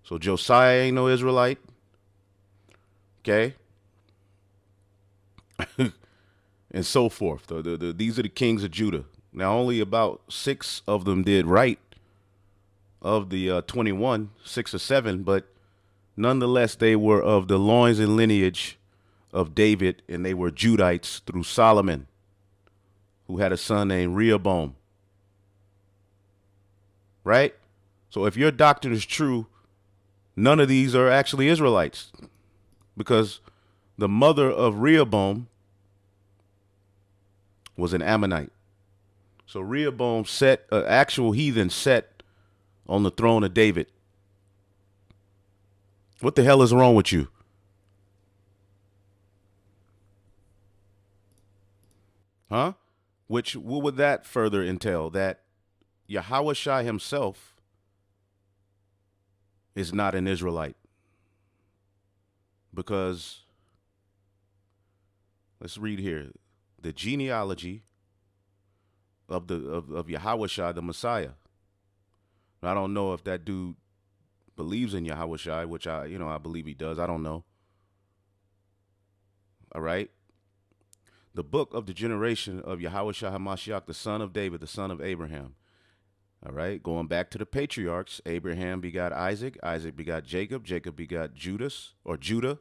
So Josiah ain't no Israelite. Okay. And so forth. These are the kings of Judah. Now, only about 6 of them did right of the 21, 6 or 7, but nonetheless, they were of the loins and lineage of David, and they were Judites through Solomon, who had a son named Rehoboam. Right? So if your doctrine is true, none of these are actually Israelites, because the mother of Rehoboam was an Ammonite. So Rehoboam set an actual heathen set on the throne of David. What the hell is wrong with you? Huh? What would that further entail? That Yahushua himself is not an Israelite. Because, let's read here, the genealogy of Yahushua, the Messiah. I don't know if that dude believes in Yahushua, which I believe he does. I don't know. All right. The book of the generation of Yahushua HaMashiach, the son of David, the son of Abraham. All right. Going back to the patriarchs, Abraham begot Isaac. Isaac begot Jacob. Jacob begot Judah,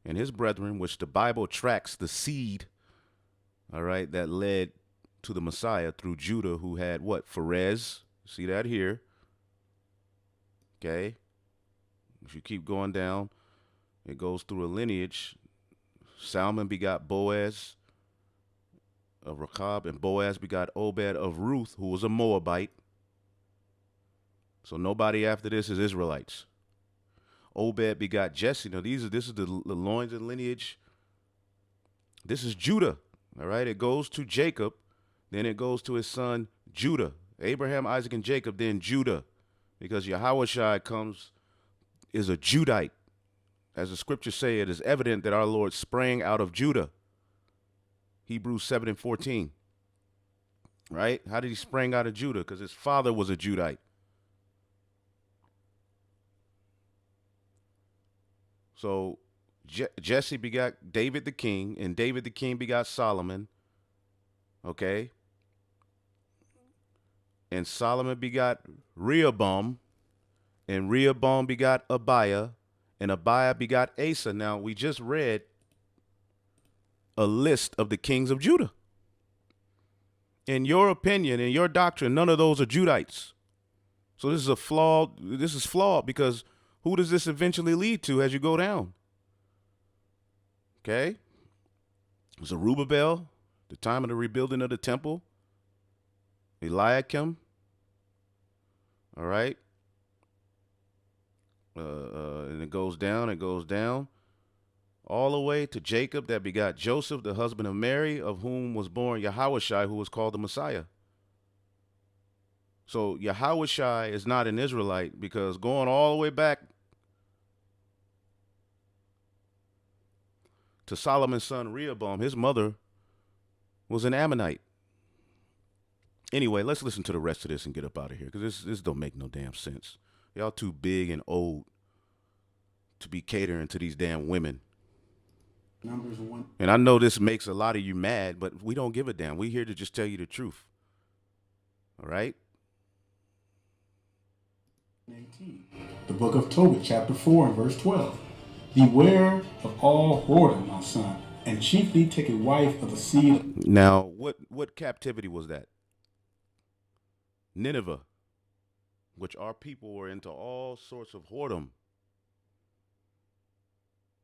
and his brethren, which the Bible tracks the seed, all right, that led to the Messiah through Judah, who had what? Pharez. See that here. Okay. If you keep going down, it goes through a lineage. Salmon begot Boaz of Rechab, and Boaz begot Obed of Ruth, who was a Moabite. So nobody after this is Israelites. Obed begot Jesse. Now this is the loins and lineage. This is Judah. All right. It goes to Jacob. Then it goes to his son Judah. Abraham, Isaac, and Jacob, then Judah. Because Yahushua is a Judite. As the scriptures say, it is evident that our Lord sprang out of Judah. Hebrews 7:14. Right? How did he spring out of Judah? Because his father was a Judite. So Jesse begot David the king, and David the king begot Solomon. Okay? And Solomon begot Rehoboam, and Rehoboam begot Abiah, and Abiah begot Asa. Now, we just read a list of the kings of Judah. In your opinion, in your doctrine, none of those are Judites. So this is flawed because who does this eventually lead to as you go down? Okay? Zerubbabel, the time of the rebuilding of the temple. Eliakim. All right. And it goes down, all the way to Jacob that begot Joseph, the husband of Mary, of whom was born Yahushua, who was called the Messiah. So Yahushua is not an Israelite, because going all the way back to Solomon's son Rehoboam, his mother was an Ammonite. Anyway, let's listen to the rest of this and get up out of here because this don't make no damn sense. Y'all too big and old to be catering to these damn women. Numbers 1. And I know this makes a lot of you mad, but we don't give a damn. We here to just tell you the truth. All right? 18. The book of Tobit, chapter 4 and verse 12. Beware of all whoredom, my son, and chiefly take a wife of the seed. Now, what captivity was that? Nineveh, which our people were into all sorts of whoredom.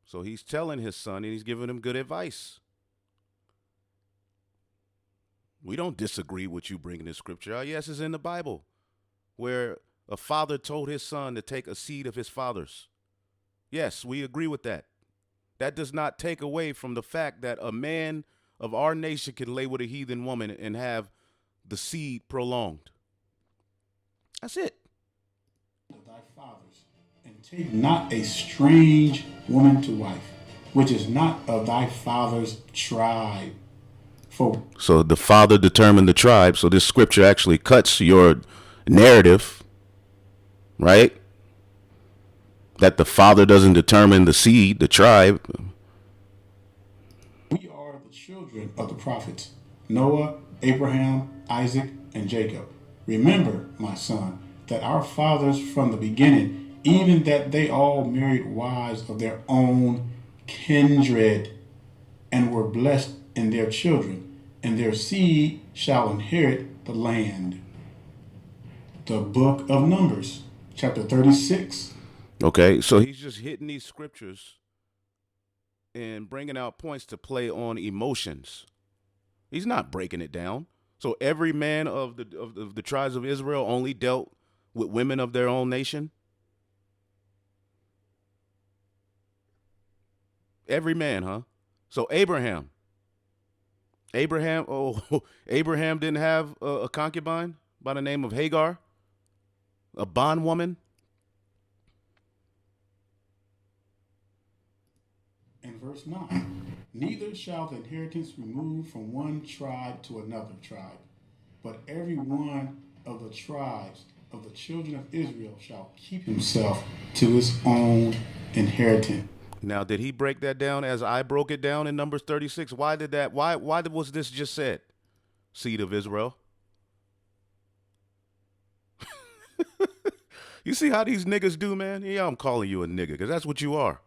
So he's telling his son and he's giving him good advice. We don't disagree with you bringing this scripture out. Yes, it's in the Bible where a father told his son to take a seed of his father's. Yes, we agree with that. That does not take away from the fact that a man of our nation can lay with a heathen woman and have the seed prolonged. That's it. Of thy fathers, and take not a strange woman to wife, which is not of thy father's tribe. So the father determined the tribe. So this scripture actually cuts your narrative, right? That the father doesn't determine the seed, the tribe. We are the children of the prophets, Noah, Abraham, Isaac, and Jacob. Remember, my son, that our fathers from the beginning, even that they all married wives of their own kindred, and were blessed in their children, and their seed shall inherit the land. The book of Numbers, chapter 36. Okay, so he's just hitting these scriptures and bringing out points to play on emotions. He's not breaking it down. So every man of the tribes of Israel only dealt with women of their own nation. Every man, huh? So Abraham, Abraham didn't have a concubine by the name of Hagar, a bondwoman. In verse 9, neither shall the inheritance remove from one tribe to another tribe, but every one of the tribes of the children of Israel shall keep himself to his own inheritance. Now, did he break that down as I broke it down in Numbers 36? Why was this just said? Seed of Israel. You see how these niggas do, man? Yeah, I'm calling you a nigga because that's what you are.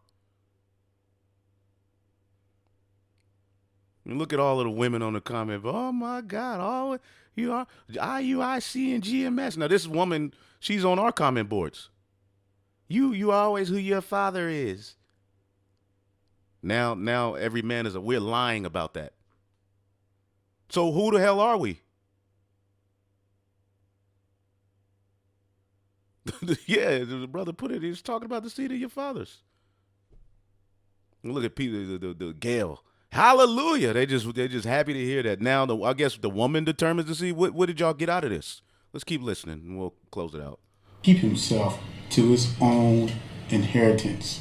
And look at all of the women on the comment. Oh my God, all you are IUIC and GMS. Now this woman, she's on our comment boards. You always who your father is. Now every man we're lying about that. So who the hell are we? Yeah, the brother put it. He's talking about the seed of your fathers. And look at people, the Gail. Hallelujah! They're just happy to hear that. Now, I guess the woman determines to see what did y'all get out of this. Let's keep listening, and we'll close it out. Keep himself to his own inheritance.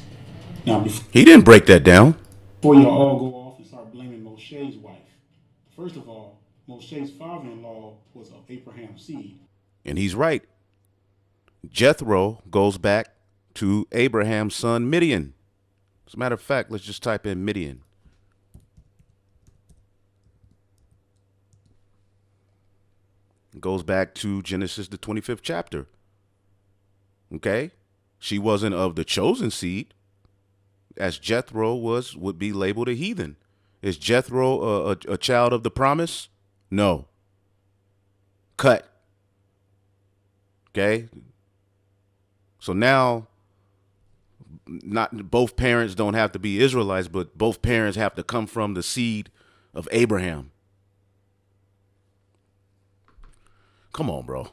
Now, he didn't break that down. Before you all go off and start blaming Moshe's wife, first of all, Moshe's father-in-law was of Abraham's seed, and he's right. Jethro goes back to Abraham's son Midian. As a matter of fact, let's just type in Midian. It goes back to Genesis, the 25th chapter. Okay? She wasn't of the chosen seed, as Jethro would be labeled a heathen. Is Jethro a child of the promise? No. Cut. Okay? So now, not both parents don't have to be Israelites, but both parents have to come from the seed of Abraham. Come on, bro.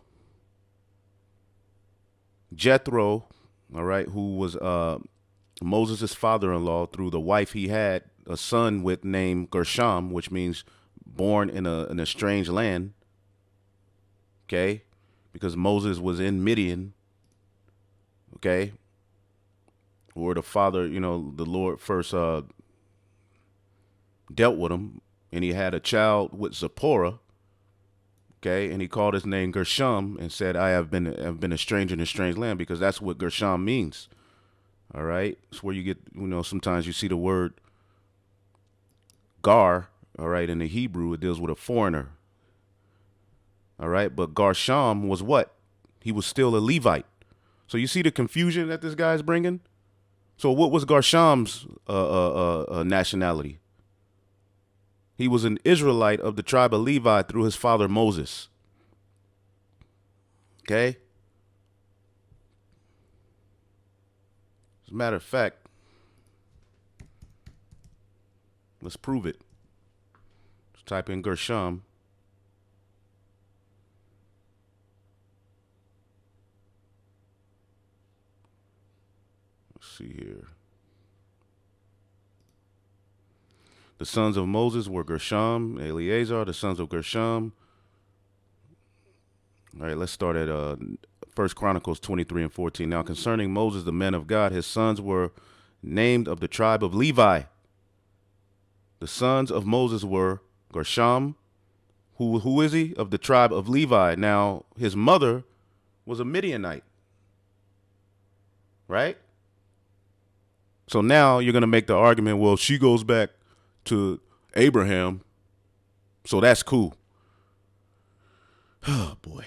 Jethro, all right, who was Moses' father-in-law, through the wife he had a son with named Gershom, which means born in a strange land. Okay, because Moses was in Midian. Okay, where the father, the Lord first dealt with him, and he had a child with Zipporah. Okay, and he called his name Gershom and said, have been a stranger in a strange land, because that's what Gershom means. All right, it's where you get, sometimes you see the word Gar. All right, in the Hebrew, it deals with a foreigner. All right, but Gershom was what? He was still a Levite. So you see the confusion that this guy's bringing. So what was Gershom's nationality? He was an Israelite of the tribe of Levi through his father Moses. Okay? As a matter of fact, let's prove it. Let's type in Gershom. Let's see here. The sons of Moses were Gershom, Eleazar, the sons of Gershom. All right, let's start at 1 Chronicles 23 and 14. Now, concerning Moses, the man of God, his sons were named of the tribe of Levi. The sons of Moses were Gershom. Who is he? Of the tribe of Levi. Now, his mother was a Midianite. Right? So now you're going to make the argument, well, she goes back to Abraham, so that's cool. Oh, boy.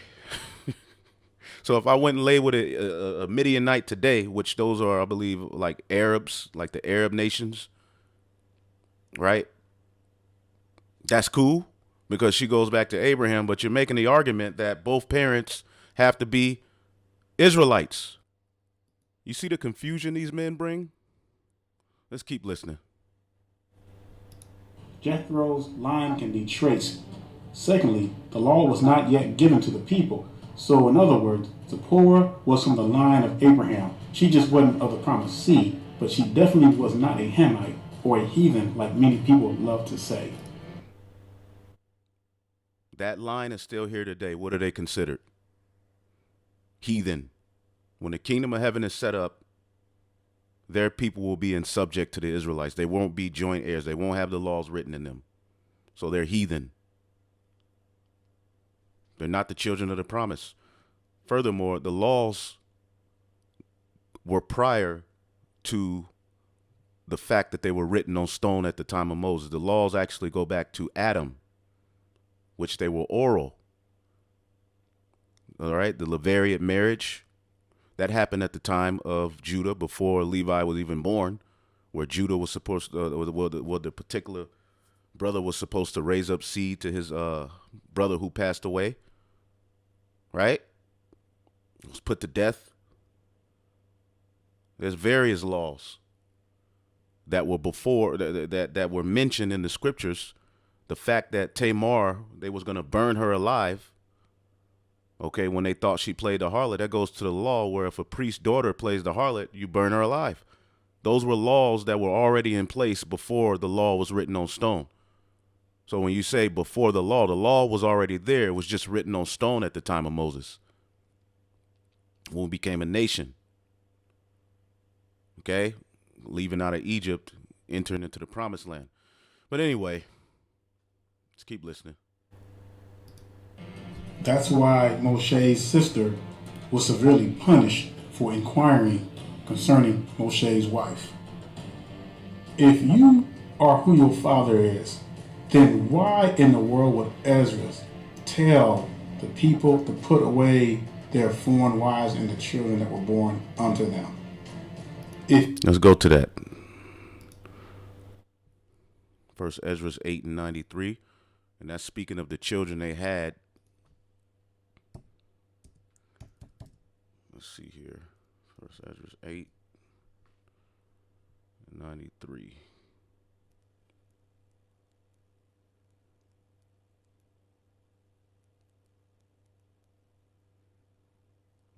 So if I went and lay with a Midianite today, which those are, I believe, like Arabs, like the Arab nations, right? That's cool because she goes back to Abraham, but you're making the argument that both parents have to be Israelites. You see the confusion these men bring? Let's keep listening. Jethro's line can be traced. Secondly, the law was not yet given to the people. So, in other words, Zipporah was from the line of Abraham. She just wasn't of the promised seed, but she definitely was not a Hamite or a heathen like many people love to say. That line is still here today. What are they considered? Heathen. When the kingdom of heaven is set up, their people will be in subject to the Israelites. They won't be joint heirs. They won't have the laws written in them. So they're heathen. They're not the children of the promise. Furthermore, the laws were prior to the fact that they were written on stone at the time of Moses. The laws actually go back to Adam, which they were oral. All right, the Levirate marriage, that happened at the time of Judah before Levi was even born, where Judah was supposed to, the particular brother was supposed to raise up seed to his brother who passed away, right? Was put to death. There's various laws that were before that were mentioned in the scriptures. The fact that Tamar, they was going to burn her alive. Okay, when they thought she played the harlot, that goes to the law where if a priest's daughter plays the harlot, you burn her alive. Those were laws that were already in place before the law was written on stone. So when you say before the law was already there. It was just written on stone at the time of Moses, when we became a nation. Okay, leaving out of Egypt, entering into the promised land. But anyway, let's keep listening. That's why Moshe's sister was severely punished for inquiring concerning Moshe's wife. If you are who your father is, then why in the world would Ezra tell the people to put away their foreign wives and the children that were born unto them? Let's go to that. First Ezra 8 and 93, and that's speaking of the children they had. Let's see here. First Ezra 8 and 93.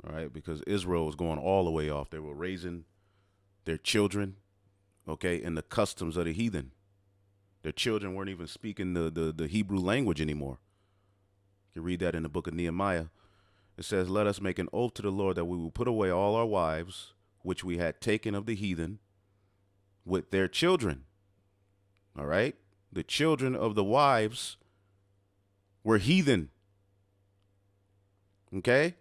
All right, because Israel was going all the way off. They were raising their children, okay, in the customs of the heathen. Their children weren't even speaking the Hebrew language anymore. You can read that in the book of Nehemiah. It says, let us make an oath to the Lord that we will put away all our wives, which we had taken of the heathen, with their children. All right? The children of the wives were heathen. Okay?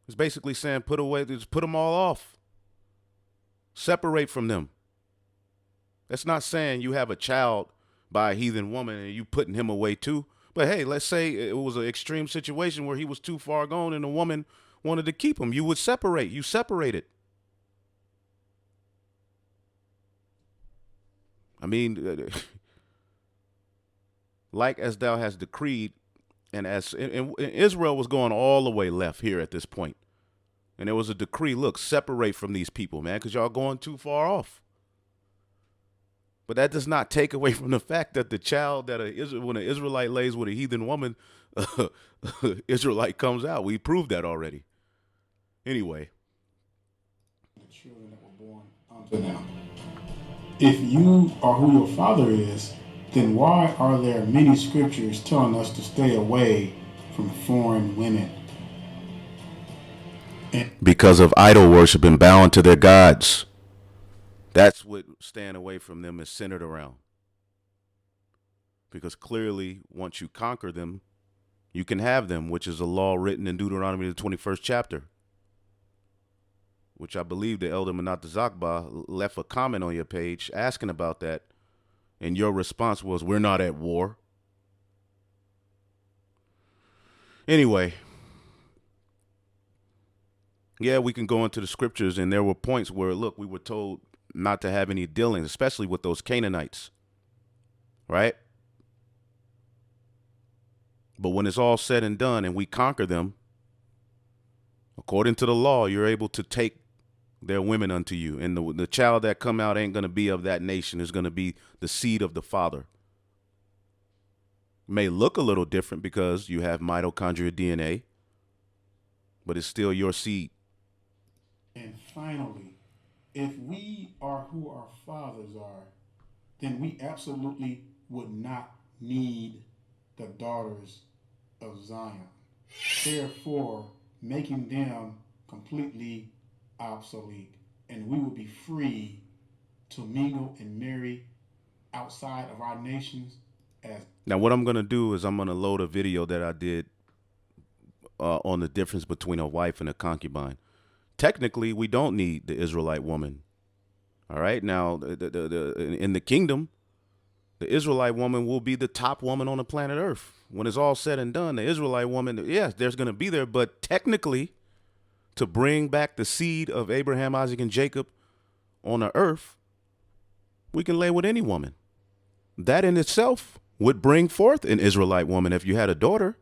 It's basically saying just put them all off. Separate from them. That's not saying you have a child by a heathen woman and you putting him away too. But hey, let's say it was an extreme situation where he was too far gone and the woman wanted to keep him. You would separate. You separate it. I mean, like as thou hast decreed, and as and Israel was going all the way left here at this point. And there was a decree, look, separate from these people, man, because y'all going too far off. But that does not take away from the fact that the child that when an Israelite lays with a heathen woman, Israelite comes out. We proved that already. Anyway. The children that were born unto them. If you are who your father is, then why are there many scriptures telling us to stay away from foreign women? Because of idol worship and bowing to their gods. That's what staying away from them is centered around. Because clearly, once you conquer them, you can have them, which is a law written in Deuteronomy, the 21st chapter. Which I believe the elder Manat Zakba left a comment on your page asking about that. And your response was, we're not at war. Anyway. Yeah, we can go into the scriptures, and there were points where, look, we were told not to have any dealings, especially with those Canaanites, right? But when it's all said and done and we conquer them, according to the law, you're able to take their women unto you. And the child that come out ain't going to be of that nation. It's going to be the seed of the father. May look a little different because you have mitochondrial DNA, but it's still your seed. And finally, if we are who our fathers are, then we absolutely would not need the daughters of Zion, therefore making them completely obsolete, and we would be free to mingle and marry outside of our nations. Now what I'm going to do is I'm going to load a video that I did on the difference between a wife and a concubine. Technically, we don't need the Israelite woman. All right. Now, in the kingdom, the Israelite woman will be the top woman on the planet Earth. When it's all said and done, the Israelite woman, yes, there's going to be there. But technically, to bring back the seed of Abraham, Isaac, and Jacob on the earth, we can lay with any woman. That in itself would bring forth an Israelite woman if you had a daughter.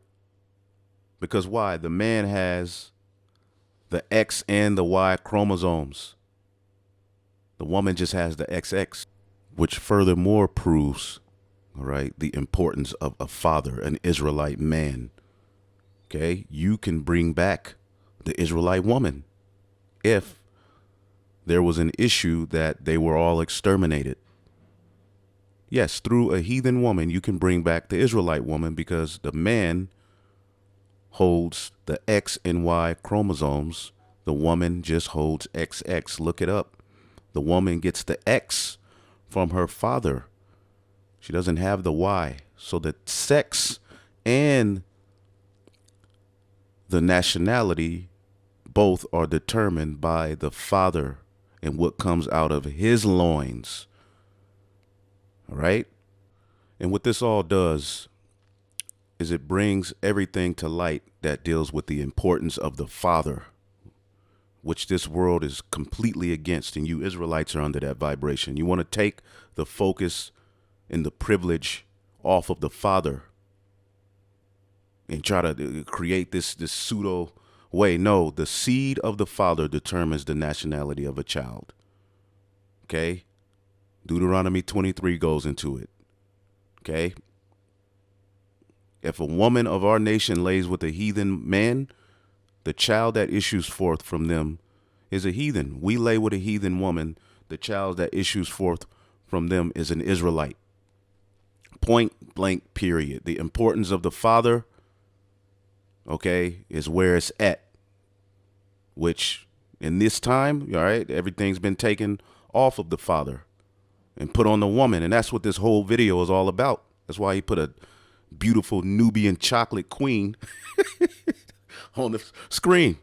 Because why? The man has the X and the Y chromosomes. The woman just has the XX, which furthermore proves, all right, the importance of a father, an Israelite man. Okay, you can bring back the Israelite woman if there was an issue that they were all exterminated. Yes, through a heathen woman, you can bring back the Israelite woman because the man holds the X and Y chromosomes. The woman just holds XX. Look it up. The woman gets the X from her father. She doesn't have the Y. So the sex and the nationality both are determined by the father and what comes out of his loins. All right? And what this all does is it brings everything to light that deals with the importance of the father, which this world is completely against, and you Israelites are under that vibration. You want to take the focus and the privilege off of the father and try to create this pseudo way. No, the seed of the father determines the nationality of a child. Okay? Deuteronomy 23 goes into it. Okay? If a woman of our nation lays with a heathen man, the child that issues forth from them is a heathen. We lay with a heathen woman, the child that issues forth from them is an Israelite. Point blank, period. The importance of the father, okay, is where it's at, which in this time, all right, everything's been taken off of the father and put on the woman. And that's what this whole video is all about. That's why he put a beautiful Nubian chocolate queen on the screen.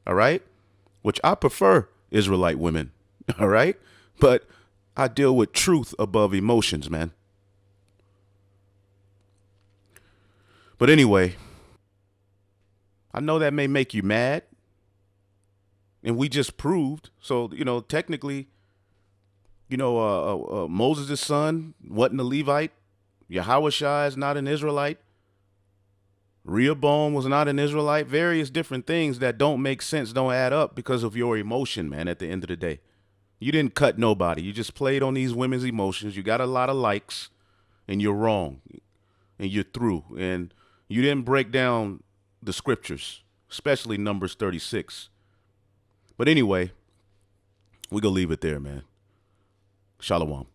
All right? Which I prefer Israelite women. All right? But I deal with truth above emotions, man. But anyway, I know that may make you mad. And we just proved. So, technically, Moses' son wasn't a Levite. Yahushua is not an Israelite. Rehoboam was not an Israelite. Various different things that don't make sense, don't add up because of your emotion, man, at the end of the day. You didn't cut nobody. You just played on these women's emotions. You got a lot of likes, and you're wrong, and you're through. And you didn't break down the scriptures, especially Numbers 36. But anyway, we're going to leave it there, man. Shalom.